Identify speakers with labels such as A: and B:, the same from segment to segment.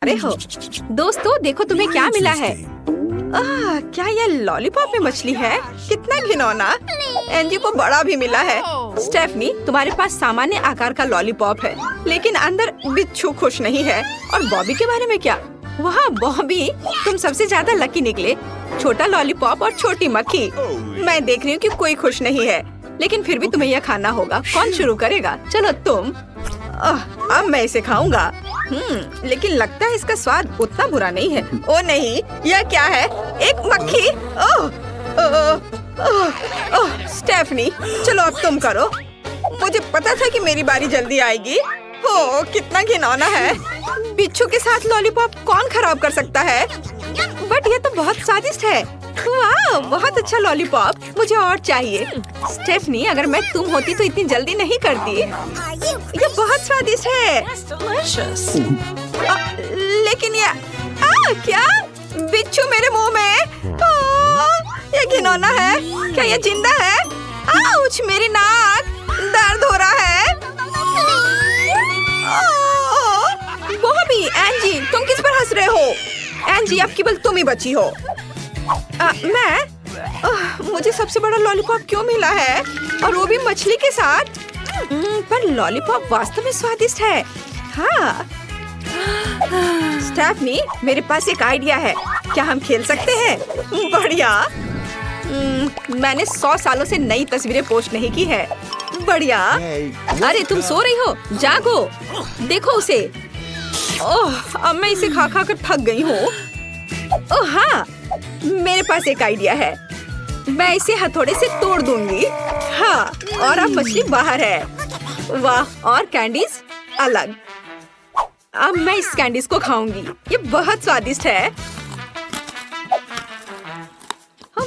A: अरे हो दोस्तों, देखो तुम्हें क्या मिला है। क्या यह लॉलीपॉप में मछली है? कितना घिनौना। एंजी को बड़ा भी मिला है। स्टेफनी, तुम्हारे पास सामान्य आकार का लॉलीपॉप है, लेकिन अंदर बिच्छू खुश नहीं है। और बॉबी के बारे में क्या? वाह बॉबी, तुम सबसे ज्यादा लकी निकले। छोटा लॉलीपॉप और छोटी मक्खी। मैं देख रही हूँ कि कोई खुश नहीं है, लेकिन फिर भी तुम्हें यह खाना होगा। कौन शुरू करेगा? चलो तुम। अब मैं इसे खाऊंगा। लेकिन लगता है इसका स्वाद उतना बुरा नहीं है। ओ नहीं, यह क्या है? एक मक्खी। स्टेफनी, चलो अब तुम करो। मुझे पता था कि मेरी बारी जल्दी आएगी। ओ कितना घिनौना है। बिच्छू के साथ लॉलीपॉप कौन खराब कर सकता है? बट यह तो बहुत स्वादिष्ट है। वाह, बहुत अच्छा लॉलीपॉप। मुझे और चाहिए। स्टेफनी, अगर मैं तुम होती तो इतनी जल्दी नहीं करती। ये बहुत स्वादिष्ट है। लेकिन क्या? बिच्छू मेरे मुंह में। ये घिनौना है। क्या ये जिंदा है? आउच, मेरी नाक दर्द हो रहा है। बॉबी, एंजी, तुम किस पर हंस रहे हो? एंजी, अब केवल तुम ही बची हो। मुझे सबसे बड़ा लॉलीपॉप क्यों मिला है? और वो भी मछली के साथ। पर लॉलीपॉप वास्तव में स्वादिष्ट है। हाँ। स्टेफनी, मेरे पास एक आइडिया है। क्या हम खेल सकते हैं? बढ़िया। मैंने 100 सालों से नई तस्वीरें पोस्ट नहीं की है। बढ़िया। अरे तुम सो रही हो? जागो, देखो उसे। अब मैं इसे खा खा कर थक गई हूँ। ओह हाँ, मेरे पास एक आइडिया है। मैं इसे हथौड़े से तोड़ दूंगी। हाँ, और अब मछली बाहर है। वाह, और कैंडीज अलग। अब मैं इस कैंडीज को खाऊंगी। ये बहुत स्वादिष्ट है।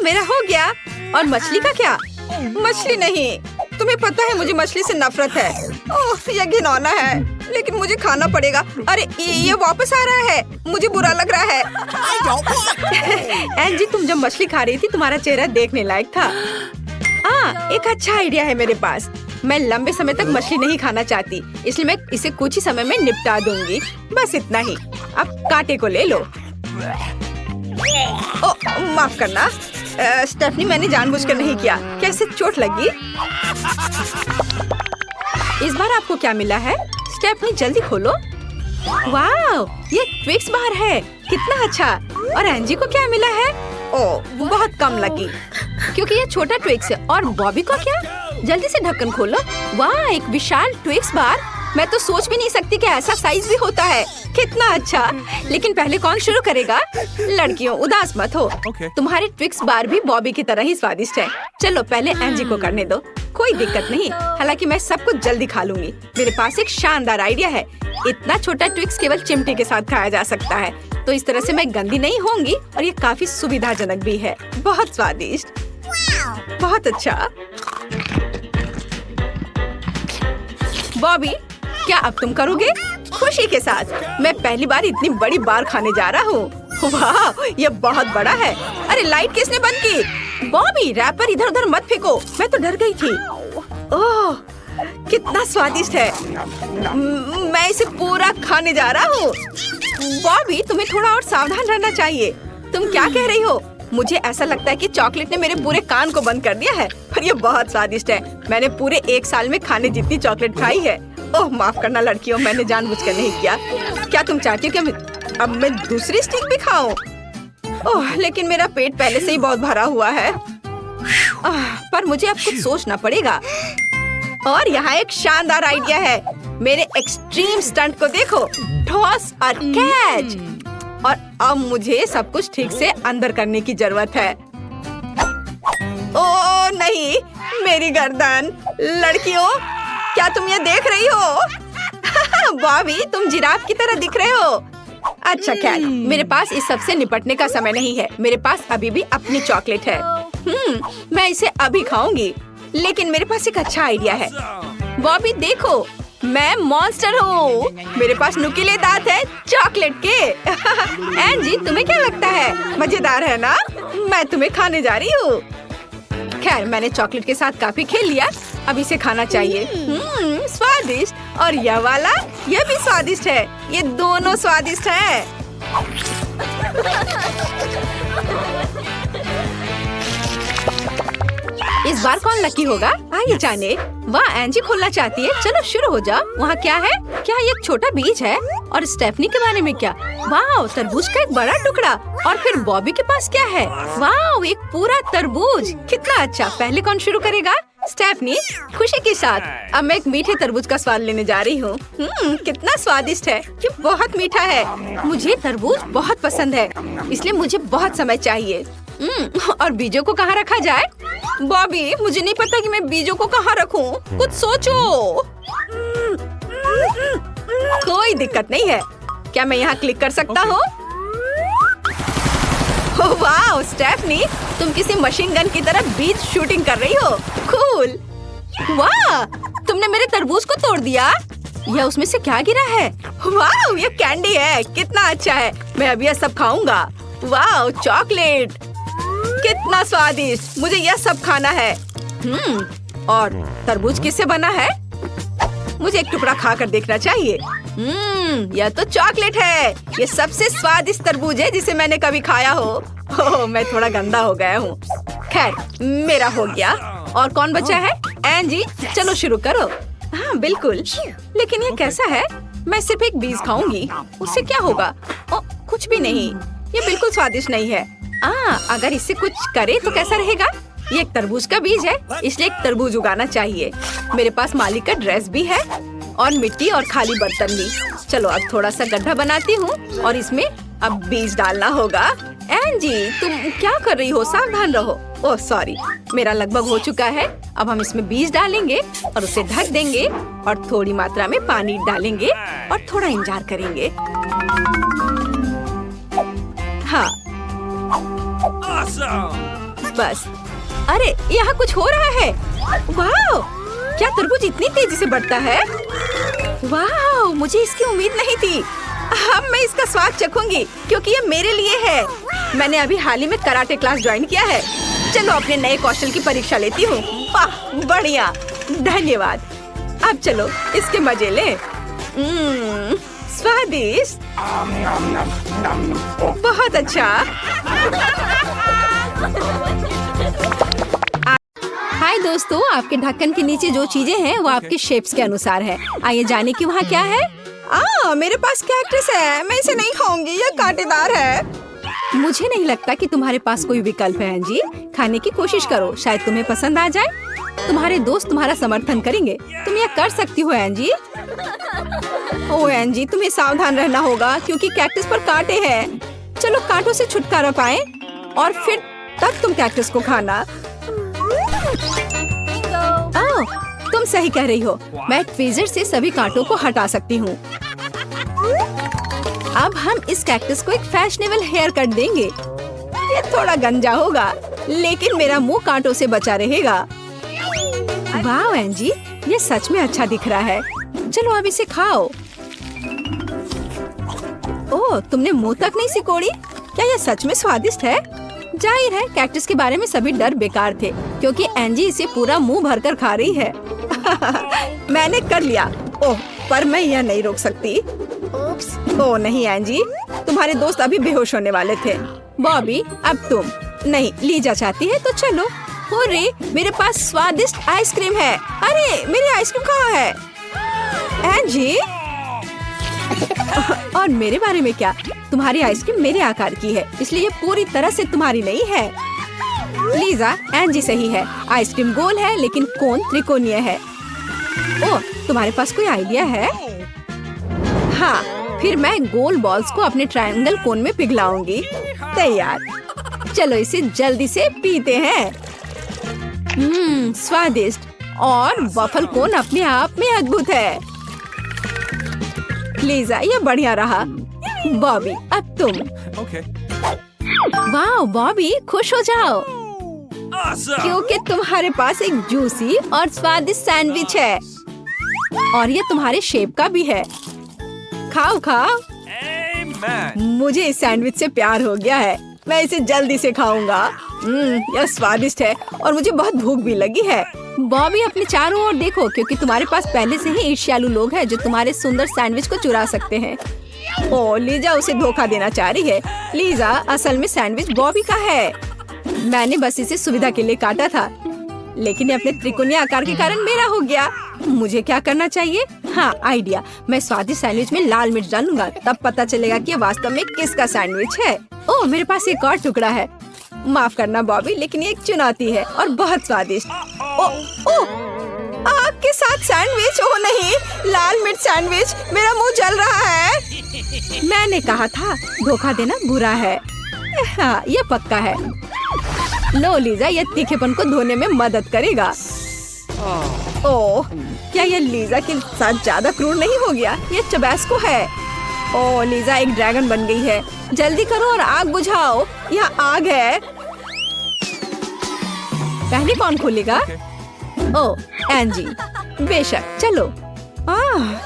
A: मेरा हो गया। और मछली का क्या? मछली नहीं। तुम्हें पता है मुझे मछली से नफरत है। ओह, यह घिनौना है, लेकिन मुझे खाना पड़ेगा। अरे ये वापस आ रहा है। मुझे बुरा लग रहा है। एंजी, तुम जब मछली खा रही थी तुम्हारा चेहरा देखने लायक था। एक अच्छा आइडिया है मेरे पास। मैं लंबे समय तक मछली नहीं खाना चाहती, इसलिए मैं इसे कुछ ही समय में निपटा दूंगी। बस इतना ही। अब कांटे को ले लो। माफ करना स्टेफनी, मैंने जानबूझकर नहीं किया। कैसे चोट लगी? इस बार आपको क्या मिला है? स्टेफनी, जल्दी खोलो। वाह, ये ट्विक्स बार है। कितना अच्छा। और एंजी को क्या मिला है? ओह, बहुत कम लगी, क्योंकि ये छोटा ट्विक्स है। और बॉबी को क्या? जल्दी से ढक्कन खोलो। वाह, एक विशाल ट्विक्स बार। मैं तो सोच भी नहीं सकती कि ऐसा साइज भी होता है। कितना अच्छा। लेकिन पहले कौन शुरू करेगा? लड़कियों, उदास मत हो। तुम्हारे ट्विक्स बार भी बॉबी की तरह ही स्वादिष्ट है। चलो पहले एंजी को करने दो। कोई दिक्कत नहीं, हालांकि मैं सब कुछ जल्दी खा लूंगी। मेरे पास एक शानदार आइडिया है। इतना छोटा ट्विक्स केवल चिमटे के साथ खाया जा सकता है, तो इस तरह से मैं गंदी नहीं होंगी और ये काफी सुविधाजनक भी है। बहुत स्वादिष्ट। बहुत अच्छा। बॉबी, क्या अब तुम करोगे? खुशी के साथ। मैं पहली बार इतनी बड़ी बार खाने जा रहा हूँ। वाह, ये बहुत बड़ा है। अरे लाइट किसने बंद की? बॉबी, रैपर इधर उधर मत फेंको। मैं तो डर गई थी। ओह, कितना स्वादिष्ट है। मैं इसे पूरा खाने जा रहा हूँ। बॉबी, तुम्हें थोड़ा और सावधान रहना चाहिए। तुम क्या कह रही हो? मुझे ऐसा लगता है कि चॉकलेट ने मेरे पूरे कान को बंद कर दिया है। पर यह बहुत स्वादिष्ट है। मैंने पूरे 1 साल में खाने जितनी चॉकलेट खाई है। ओह, माफ करना लड़कियों, मैंने जानबूझकर नहीं किया। क्या तुम चाहती हो कि अब मैं दूसरी स्टिक भी खाऊं? ओह, लेकिन मेरा पेट पहले से ही बहुत भरा हुआ है। पर मुझे अब कुछ सोचना पड़ेगा। और यहाँ एक शानदार आइडिया है। मेरे एक्सट्रीम स्टंट को देखो। टॉस और कैच। और अब मुझे सब कुछ ठीक से अंदर करने की जरूरत है। ओह नहीं, मेरी गर्दन। लड़कियों, क्या तुम ये देख रही हो? बॉबी, तुम जिराफ की तरह दिख रहे हो। अच्छा खैर, मेरे पास इस सब से निपटने का समय नहीं है। मेरे पास अभी भी अपनी चॉकलेट है। मैं इसे अभी खाऊंगी। लेकिन मेरे पास एक अच्छा आइडिया है। बॉबी देखो, मैं मॉन्स्टर हूँ। मेरे पास नुकीले दांत है चॉकलेट के। एंजी, तुम्हें क्या लगता है? मजेदार है ना? मैं तुम्हें खाने जा रही हूँ। खैर, मैंने चॉकलेट के साथ काफी खेल लिया। अब इसे खाना चाहिए। स्वादिष्ट। और यह वाला, यह भी स्वादिष्ट है। ये दोनों स्वादिष्ट है। इस बार कौन लकी होगा? आइए जाने। वाह, एंजी खोलना चाहती है। चलो शुरू हो जाओ। वहाँ क्या है? क्या ये एक छोटा बीज है? और स्टेफनी के बारे में क्या? वाह, तरबूज का एक बड़ा टुकड़ा। और फिर बॉबी के पास क्या है? वाह, एक पूरा तरबूज। कितना अच्छा। पहले कौन शुरू करेगा? स्टेफनी, खुशी के साथ। अब मैं एक मीठे तरबूज का स्वाद लेने जा रही हूँ। कितना स्वादिष्ट है। ये बहुत मीठा है। मुझे तरबूज बहुत पसंद है, इसलिए मुझे बहुत समय चाहिए। और बीजों को कहाँ रखा जाए? बॉबी, मुझे नहीं पता कि मैं बीजों को कहाँ रखूं। कुछ सोचो। कोई दिक्कत नहीं है। क्या मैं यहाँ क्लिक कर सकता हूँ? वाह स्टेफनी, तुम किसी मशीन गन की तरह बीज शूटिंग कर रही हो। कूल। वाह, तुमने मेरे तरबूज को तोड़ दिया। यह उसमें से क्या गिरा है? वाह, ये कैंडी है। कितना अच्छा है। मैं अभी यह सब खाऊंगा। वाह, चॉकलेट। कितना स्वादिष्ट। मुझे यह सब खाना है। और तरबूज किससे बना है? मुझे एक टुकड़ा खाकर देखना चाहिए। यह तो चॉकलेट है। ये सबसे स्वादिष्ट तरबूज है जिसे मैंने कभी खाया हो। ओह, मैं थोड़ा गंदा हो गया हूँ। खैर, मेरा हो गया। और कौन बचा है? एंजी, चलो शुरू करो। हाँ बिल्कुल। लेकिन ये कैसा है? मैं सिर्फ एक बीज खाऊंगी। उससे क्या होगा? कुछ भी नहीं। ये बिल्कुल स्वादिष्ट नहीं है। अगर इससे कुछ करे तो कैसा रहेगा? ये एक तरबूज का बीज है, इसलिए एक तरबूज उगाना चाहिए। मेरे पास मालिक का ड्रेस भी है और मिट्टी और खाली बर्तन भी। चलो अब थोड़ा सा गड्ढा बनाती हूँ और इसमें अब बीज डालना होगा। एंजी, तुम क्या कर रही हो? सावधान रहो। ओह सॉरी, मेरा लगभग हो चुका है। अब हम इसमें बीज डालेंगे और उसे ढक देंगे और थोड़ी मात्रा में पानी डालेंगे और थोड़ा इंतजार करेंगे। हाँ बस। अरे, यहाँ कुछ हो रहा है। वाह, क्या तरबूज इतनी तेजी से बढ़ता है? वाह, मुझे इसकी उम्मीद नहीं थी। अब मैं इसका स्वाद चखूंगी क्योंकि ये मेरे लिए है। मैंने अभी हाल ही में कराटे क्लास ज्वाइन किया है। चलो अपने नए कौशल की परीक्षा लेती हूँ। वाह, बढ़िया, धन्यवाद। अब चलो इसके मजे लें। स्वादिष्ट, बहुत अच्छा। हाय दोस्तों, आपके ढक्कन के नीचे जो चीजें हैं वो आपके शेप्स के अनुसार है। आइए जाने कि वहाँ क्या है। मेरे पास कैक्टस है। मैं इसे नहीं खाऊंगी, यह कांटेदार है। मुझे नहीं लगता कि तुम्हारे पास कोई विकल्प है एंजी। खाने की कोशिश करो, शायद तुम्हें पसंद आ जाए। तुम्हारे दोस्त तुम्हारा समर्थन करेंगे। तुम यह कर सकती हो एंजी। ओह एंजी, तुम्हें सावधान रहना होगा क्योंकि कैक्टस पर कांटे हैं। चलो कांटों से छुटकारा पाएं और फिर तब तुम कैक्टस को खाना। तुम सही कह रही हो। मैं ट्वीजर से सभी कांटों को हटा सकती हूँ। अब हम इस कैक्टस को एक फैशनेबल हेयर कट देंगे। ये थोड़ा गंजा होगा, लेकिन मेरा मुंह कांटों से बचा रहेगा। वाह एंजी, ये सच में अच्छा दिख रहा है। चलो अब इसे खाओ। ओह, तुमने मुंह तक नहीं सिकोड़ी? क्या यह सच में स्वादिष्ट है? जाहिर है कैक्टस के बारे में सभी डर बेकार थे क्योंकि एंजी इसे पूरा मुंह भरकर खा रही है। मैंने कर लिया। ओह, पर मैं यह नहीं रोक सकती। ओह नहीं एंजी, तुम्हारे दोस्त अभी बेहोश होने वाले थे। बॉबी, अब तुम। नहीं, लीजा चाहती है तो चलो। अरे, मेरे पास स्वादिष्ट आइसक्रीम है। अरे, मेरी आइसक्रीम कहाँ है? एंजी, और मेरे बारे में क्या? तुम्हारी आइसक्रीम मेरे आकार की है, इसलिए ये पूरी तरह से तुम्हारी नहीं है। लीजा, एंजी सही है। आइसक्रीम गोल है लेकिन कोन त्रिकोणीय है। ओह, तुम्हारे पास कोई आइडिया है? हाँ, फिर मैं गोल बॉल्स को अपने ट्रायंगल कोन में पिघलाऊंगी। तैयार। चलो इसे जल्दी से पीते हैं। स्वादिष्ट और वफल कोन अपने आप में अद्भुत है। लीजा, ये बढ़िया रहा। बॉबी, अब तुम। वाह बॉबी, खुश हो जाओ क्योंकि तुम्हारे पास एक जूसी और स्वादिष्ट सैंडविच है और ये तुम्हारे शेप का भी है। खाओ खाओ। मुझे इस सैंडविच से प्यार हो गया है। मैं इसे जल्दी से खाऊंगा। यह स्वादिष्ट है और मुझे बहुत भूख भी लगी है। बॉबी अपने चारों ओर देखो, क्योंकि तुम्हारे पास पहले से ही ईर्ष्यालु लोग हैं जो तुम्हारे सुंदर सैंडविच को चुरा सकते हैं। ओ, लीजा उसे धोखा देना चाह रही है। लीजा, असल में सैंडविच बॉबी का है। मैंने बस इसे सुविधा के लिए काटा था, लेकिन ये अपने त्रिकोणीय आकार के कारण मेरा हो गया। मुझे क्या करना चाहिए? हाँ, आइडिया। मैं स्वादिष्ट सैंडविच में लाल मिर्च डालूंगा, तब पता चलेगा कि ये वास्तव में किसका सैंडविच है। ओह, मेरे पास एक और टुकड़ा है। माफ करना बॉबी, लेकिन ये एक चुनौती है और बहुत स्वादिष्ट। आपके साथ सैंडविच? ओह नहीं, लाल मिर्च सैंडविच, मेरा मुंह जल रहा है। मैंने कहा था धोखा देना बुरा है। हाँ, ये पक्का है। लो लीजा, ये तीखेपन को धोने में मदद करेगा। ओह, क्या ये लीजा के साथ ज्यादा क्रूर नहीं हो गया? ये टबैस्को है। ओह, लीजा एक ड्रैगन बन गई है। जल्दी करो और आग बुझाओ। यहाँ आग है। पहले कौन खोलेगा? ओह, एंजी। बेशक, चलो।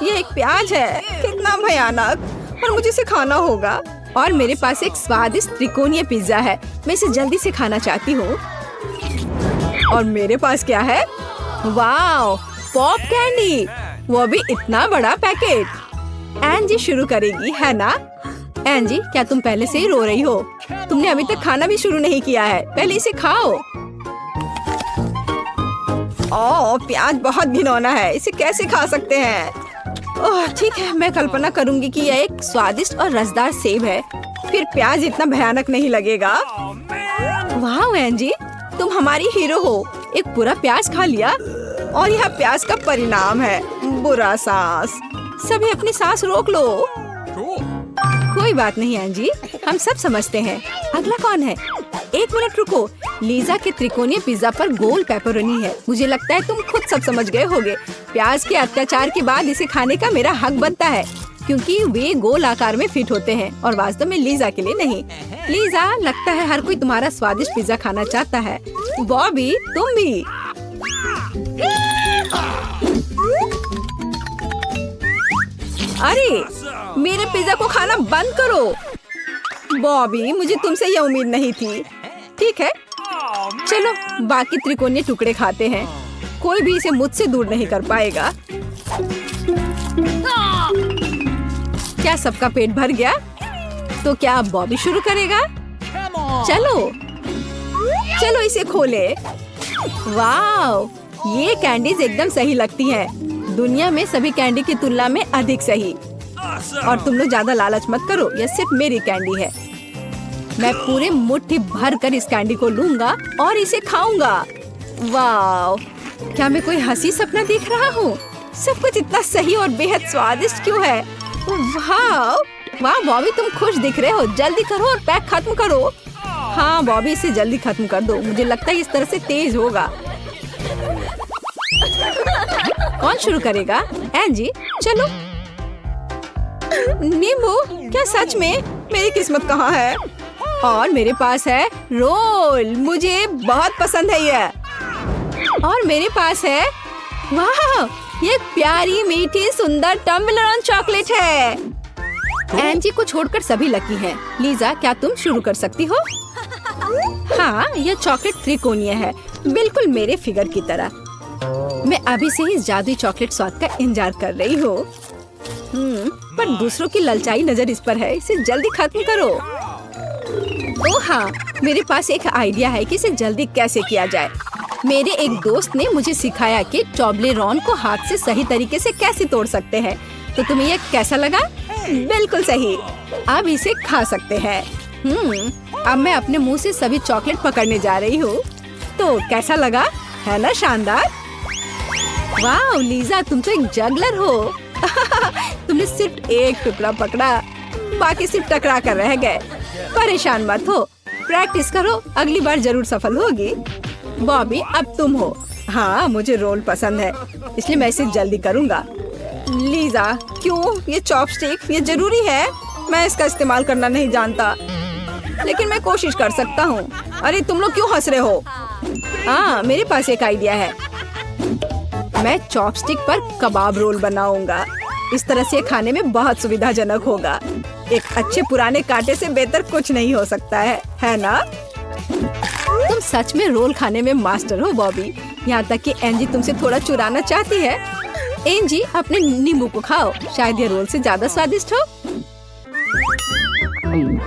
A: ये एक प्याज है। कितना भयानक, और मुझे इसे खाना होगा। और मेरे पास एक स्वादिष्ट त्रिकोणीय पिज्जा है। मैं इसे जल्दी से खाना चाहती हूँ। और मेरे पास क्या है? वाओ, पॉप कैंडी, वो भी इतना बड़ा पैकेट। एंजी शुरू करेगी, है ना? एंजी, क्या तुम पहले से ही रो रही हो? तुमने अभी तक खाना भी शुरू नहीं किया है। पहले इसे खाओ। ओह, प्याज बहुत घिनौना है। इसे कैसे खा सकते हैं? ओह, ठीक है, मैं कल्पना करूंगी कि यह एक स्वादिष्ट और रसदार सेब है। फिर प्याज इतना भयानक नहीं लगेगा। वाह एंजी, तुम हमारी हीरो हो। एक पूरा प्याज खा लिया, और यह प्याज का परिणाम है, बुरा सांस। सभी अपनी सांस रोक लो। कोई बात नहीं एंजी, हम सब समझते हैं। अगला कौन है? एक मिनट रुको। लीजा के त्रिकोणीय पिज्जा पर गोल पेपरोनी है। मुझे लगता है तुम खुद सब समझ गए होगे। प्याज के अत्याचार के बाद इसे खाने का मेरा हक बनता है, क्योंकि वे गोल आकार में फिट होते हैं और वास्तव में लीजा के लिए नहीं। लीजा, लगता है हर कोई तुम्हारा स्वादिष्ट पिज्जा खाना चाहता है। बॉबी, तुम भी। अरे, मेरे पिज्जा को खाना बंद करो। बॉबी, मुझे तुमसे यह उम्मीद नहीं थी। ठीक है, चलो बाकी त्रिकोणीय टुकड़े खाते हैं। कोई भी इसे मुझसे दूर नहीं कर पाएगा। क्या सबका पेट भर गया? तो क्या अब बॉबी शुरू करेगा? चलो चलो इसे खोले। वाव, ये कैंडीज एकदम सही लगती हैं। दुनिया में सभी कैंडी की तुलना में अधिक सही। और तुम लोग ज्यादा लालच मत करो, यह सिर्फ मेरी कैंडी है। मैं पूरे मुट्ठी भर कर इस कैंडी को लूंगा और इसे खाऊंगा। वाव, क्या मैं कोई हंसी सपना देख रहा हूँ? सब कुछ इतना सही और बेहद स्वादिष्ट क्यों है? वाह वाह बॉबी, तुम खुश दिख रहे हो। जल्दी करो और पैक खत्म करो। हाँ बॉबी, इसे जल्दी खत्म कर दो। मुझे लगता है इस तरह से तेज होगा। कौन शुरू करेगा? एंजी, चलो। नींबू, क्या सच में? मेरी किस्मत कहाँ है? और मेरे पास है रोल, मुझे बहुत पसंद है ये। और मेरे पास है, वाह, ये प्यारी मीठी सुंदर टम्बलर चॉकलेट है। एंजी को छोड़कर सभी लकी हैं। लीजा, क्या तुम शुरू कर सकती हो? हाँ, यह चॉकलेट त्रिकोणीय है, बिल्कुल मेरे फिगर की तरह। मैं अभी से ही जादुई चॉकलेट स्वाद का इंतजार कर रही हूँ। पर दूसरों की ललचाई नजर इस पर है। इसे जल्दी खत्म करो। ओह हाँ, मेरे पास एक आइडिया है कि इसे जल्दी कैसे किया जाए। मेरे एक दोस्त ने मुझे सिखाया कि टॉब्लेरोन को हाथ से सही तरीके से कैसे तोड़ सकते हैं। तो तुम्हें यह कैसा लगा? बिल्कुल सही। अब इसे खा सकते हैं। अब मैं अपने मुंह से सभी चॉकलेट पकड़ने जा रही हूँ। तो कैसा लगा? है ना शानदार? वाह लीजा, तुम तो एक जगलर हो। तुमने सिर्फ एक टुकड़ा पकड़ा, बाकी सिर्फ टकरा कर रह गए। परेशान मत हो, प्रैक्टिस करो, अगली बार जरूर सफल होगी। बॉबी, अब तुम हो। हाँ, मुझे रोल पसंद है, इसलिए मैं इसे जल्दी करूँगा। लीजा, क्यों? ये चॉपस्टिक, ये जरूरी है? मैं इसका इस्तेमाल करना नहीं जानता, लेकिन मैं कोशिश कर सकता हूँ। अरे तुम लोग क्यों हंस रहे हो? हाँ, मेरे पास एक आइडिया है। मैं चॉपस्टिक पर कबाब रोल बनाऊंगा। इस तरह से खाने में बहुत सुविधाजनक होगा। एक अच्छे पुराने कांटे से बेहतर कुछ नहीं हो सकता है ना? तुम सच में रोल खाने में मास्टर हो बॉबी। यहाँ तक कि एंजी तुमसे थोड़ा चुराना चाहती है। एंजी अपने नींबू को खाओ, शायद ये रोल से ज्यादा स्वादिष्ट हो।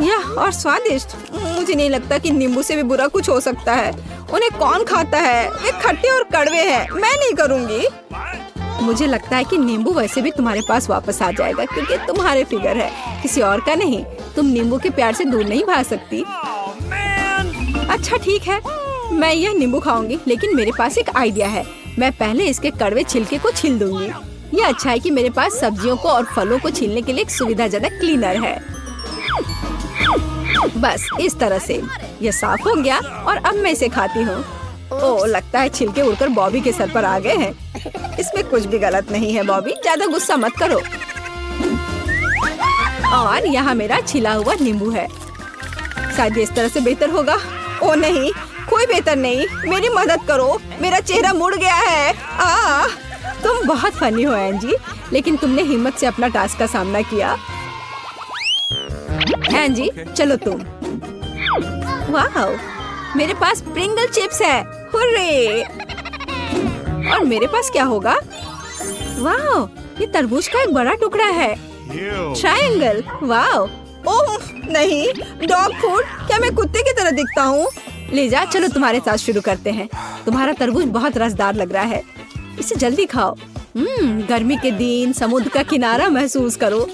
A: यह और स्वादिष्ट, मुझे नहीं लगता कि नींबू से भी बुरा कुछ हो सकता है। उन्हें कौन खाता है? वे खट्टे और कड़वे हैं। मैं नहीं करूँगी। मुझे लगता है कि नींबू वैसे भी तुम्हारे पास वापस आ जाएगा क्योंकि तुम्हारे फिगर है, किसी और का नहीं। तुम नींबू के प्यार से दूर नहीं भाग सकती। अच्छा ठीक है, मैं यह नींबू खाऊंगी, लेकिन मेरे पास एक आइडिया है। मैं पहले इसके कड़वे छिलके को छील दूंगी। यह अच्छा है कि मेरे पास सब्जियों को और फलों को छीलने के लिए एक सुविधाजनक क्लीनर है। बस इस तरह से यह साफ हो गया और अब मैं इसे खाती हूँ। ओह, लगता है छिलके उड़कर बॉबी के सर पर आ गए हैं। इसमें कुछ भी गलत नहीं है बॉबी, ज्यादा गुस्सा मत करो। और यहाँ मेरा छिला हुआ नींबू है। शायद इस तरह से बेहतर होगा। ओह नहीं, कोई बेहतर नहीं। मेरी मदद करो, मेरा चेहरा मुड़ गया है। तुम बहुत फनी हो एंजी, लेकिन तुमने हिम्मत से अपना टास्क का सामना किया। एंजी चलो तुम। वाह, मेरे पास प्रिंगल चिप्स है। हुर्रे! और मेरे पास क्या होगा? वाह, ये तरबूज का एक बड़ा टुकड़ा है। ट्रायंगल। वाह! ओह नहीं, डॉग फूड। क्या मैं कुत्ते की तरह दिखता हूँ? लीजा चलो तुम्हारे साथ शुरू करते हैं। तुम्हारा तरबूज बहुत रसदार लग रहा है, इसे जल्दी खाओ। गर्मी के दिन समुद्र का किनारा महसूस करो।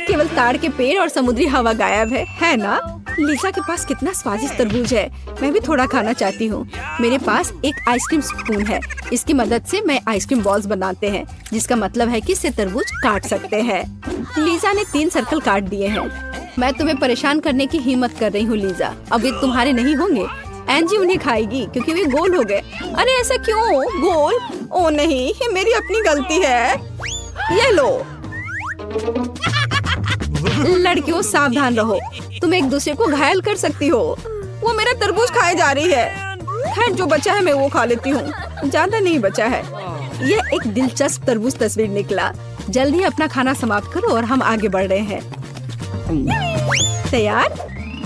A: केवल ताड़ के पेड़ और समुद्री हवा गायब है ना? लीजा के पास कितना स्वादिष्ट तरबूज है। मैं भी थोड़ा खाना चाहती हूँ। मेरे पास एक आइसक्रीम स्पून है। इसकी मदद से मैं आइसक्रीम बॉल्स बनाते हैं, जिसका मतलब है कि इससे तरबूज काट सकते हैं। लीजा ने 3 सर्कल काट दिए हैं। मैं तुम्हें परेशान करने की हिम्मत कर रही हूँ लीजा। अब वे तुम्हारे नहीं होंगे। एंजी उन्हें खाएगी क्योंकि वे गोल हो गए। अरे ऐसा क्यों? गोल? ओ नहीं, ये मेरी अपनी गलती है। ये लो। लड़कियों सावधान रहो, तुम एक दूसरे को घायल कर सकती हो। वो मेरा तरबूज खाए जा रही है। खैर जो बचा है मैं वो खा लेती हूँ, ज्यादा नहीं बचा है। यह एक दिलचस्प तरबूज तस्वीर निकला। जल्दी अपना खाना समाप्त करो और हम आगे बढ़ रहे हैं। तैयार?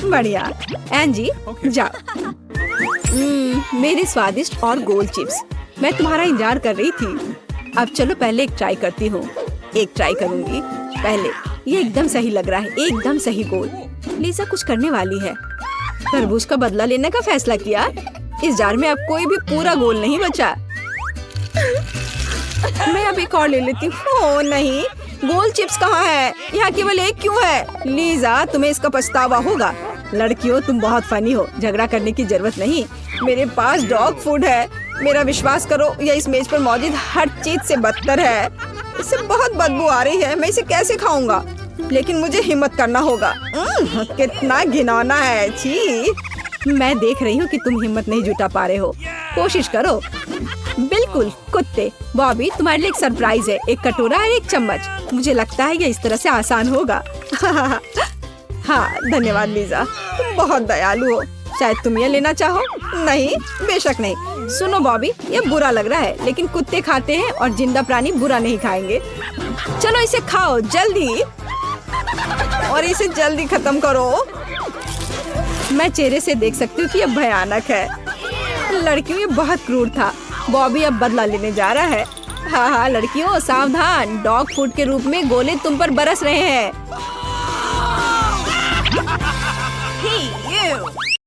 A: बढ़िया। एंजी जाओ। मेरे स्वादिष्ट और गोल चिप्स, मैं तुम्हारा इंतजार कर रही थी। अब चलो पहले एक ट्राई करती हूँ। एक ट्राई करूँगी पहले। ये एकदम सही लग रहा है, एकदम सही गोल। लीजा कुछ करने वाली है। तरबूज का बदला लेने का फैसला किया। इस जार में अब कोई भी पूरा गोल नहीं बचा। मैं अब एक और ले लेती हूँ। ओह नहीं, गोल चिप्स कहाँ है? यहाँ केवल एक क्यों है? लीजा तुम्हें इसका पछतावा होगा। लड़कियों तुम बहुत फनी हो, झगड़ा करने की जरूरत नहीं। मेरे पास डॉग फूड है। मेरा विश्वास करो, यह इस मेज पर मौजूद हर चीज से बदतर है। इससे बहुत बदबू आ रही है। मैं इसे कैसे खाऊंगा? लेकिन मुझे हिम्मत करना होगा। कितना घिनौना है। छी! मैं देख रही हूँ कि तुम हिम्मत नहीं जुटा पा रहे हो। कोशिश करो। बिल्कुल कुत्ते। बॉबी तुम्हारे लिए एक सरप्राइज है, एक कटोरा और एक चम्मच। मुझे लगता है ये इस तरह से आसान होगा। हाँ धन्यवाद लीजा, तुम बहुत दयालु हो। शायद तुम ये लेना चाहो? नहीं, बेशक नहीं। सुनो बॉबी, ये बुरा लग रहा है, लेकिन कुत्ते खाते हैं और जिंदा प्राणी बुरा नहीं खाएंगे। चलो इसे खाओ जल्दी, और इसे जल्दी खत्म करो। मैं चेहरे से देख सकती हूँ कि यह भयानक है। लड़कियों ये बहुत क्रूर था। बॉबी अब बदला लेने जा रहा है। हाँ लड़कियों सावधान, डॉग फूड के रूप में गोले तुम पर बरस रहे हैं।